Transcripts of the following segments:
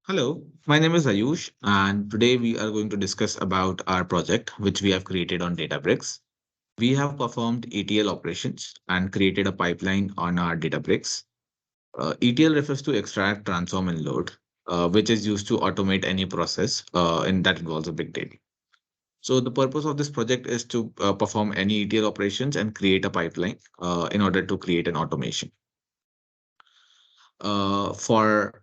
Hello, my name is Ayush, and today we are going to discuss about our project, which we have created on Databricks. We have performed ETL operations and created a pipeline on our Databricks. ETL refers to extract, transform, and load, which is used to automate any process, and that involves a big data. So the purpose of this project is to perform any ETL operations and create a pipeline in order to create an automation. For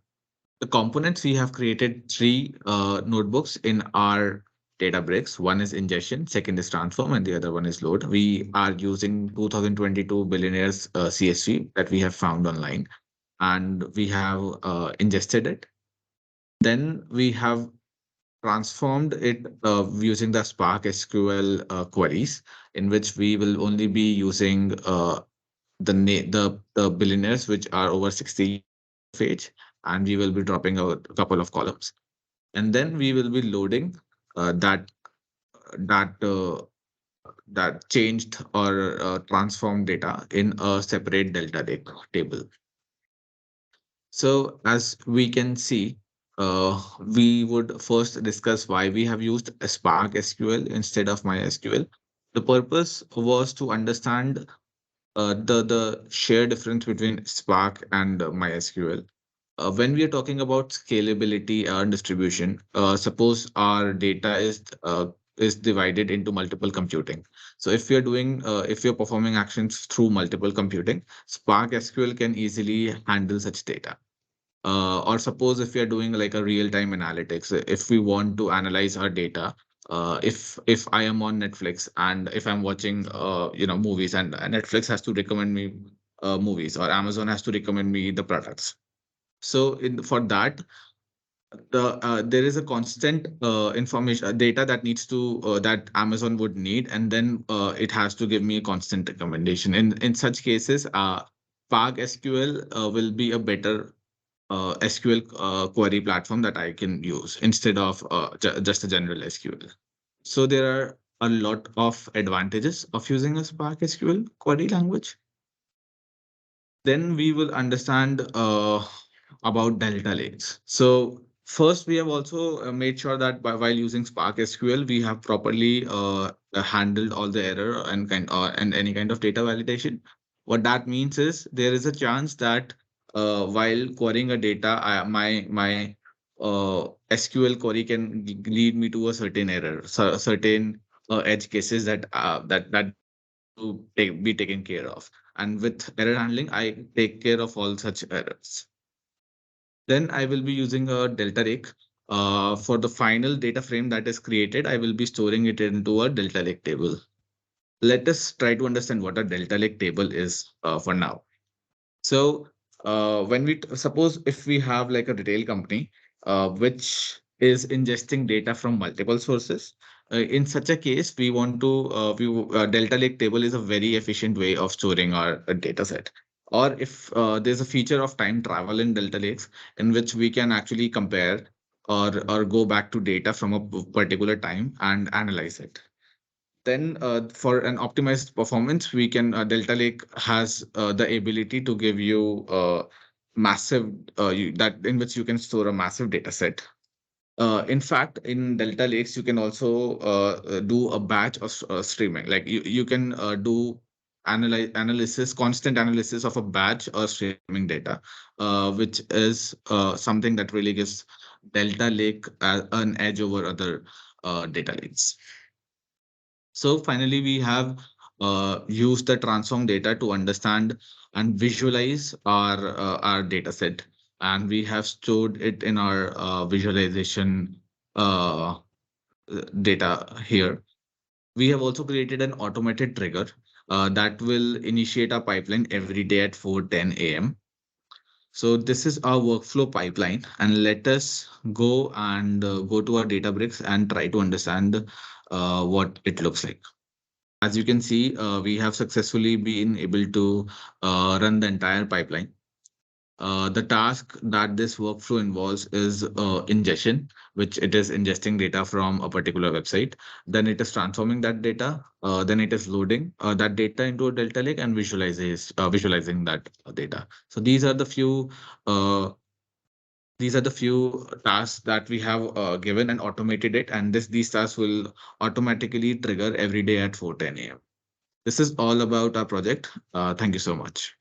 the components, we have created three notebooks in our Databricks. One is ingestion, second is transform, and the other one is load. We are using 2022 billionaires CSV that we have found online, and we have ingested it. Then we have transformed it using the Spark SQL queries, in which we will only be using the billionaires which are over 60 of age, and we will be dropping out a couple of columns, and then we will be loading that that uh, that changed or transformed data in a separate delta lake table. So as we can see, we would first discuss why we have used a Spark SQL instead of MySQL. The purpose was to understand the sheer difference between Spark and MySQL. When we are talking about scalability and distribution, suppose our data is divided into multiple computing. So if you're performing actions through multiple computing, Spark SQL can easily handle such data. Or suppose if we are doing like a real-time analytics, if we want to analyze our data, if I am on Netflix and if I'm watching movies, and Netflix has to recommend me movies, or Amazon has to recommend me the products. So for that, there is a constant information data that needs to that Amazon would need, and then it has to give me a constant recommendation. In such cases, Spark SQL will be a better SQL query platform that I can use instead of just a general SQL. So there are a lot of advantages of using a Spark SQL query language. Then we will understand about Delta lakes. So first, we have also made sure that while using Spark SQL, we have properly handled all the error and any kind of data validation. What that means is there is a chance that while querying a data, my SQL query can lead me to a certain error, certain edge cases that to be taken care of. And with error handling, I take care of all such errors. Then I will be using a delta lake. For the final data frame that is created, I will be storing it into a delta lake table. Let us try to understand what a delta lake table is for now. So when suppose if we have like a retail company which is ingesting data from multiple sources, in such a case, we want to Delta Lake table is a very efficient way of storing our data set. Or if there's a feature of time travel in Delta Lakes in which we can actually compare or go back to data from a particular time and analyze it. Then for an optimized performance, we can Delta Lake has the ability to give you massive that in which you can store a massive data set. In fact, in Delta Lakes, you can also do a batch of streaming. Like you can do analysis, constant analysis of a batch or streaming data, which is something that really gives Delta Lake an edge over other data lakes. So finally, we have used the transform data to understand and visualize our data set, and we have stored it in our visualization uh, data here. We have also created an automated trigger that will initiate a pipeline every day at 4:10 a.m. So this is our workflow pipeline, and let us go to our Databricks and try to understand what it looks like. As you can see, we have successfully been able to run the entire pipeline. The task that this workflow involves is ingestion, which it is ingesting data from a particular website. Then it is transforming that data. Then it is loading that data into a Delta Lake and visualizing that data. So these are the few uh, These are the few tasks that we have given and automated it, and these tasks will automatically trigger every day at 4:10 a.m. This is all about our project. Thank you so much.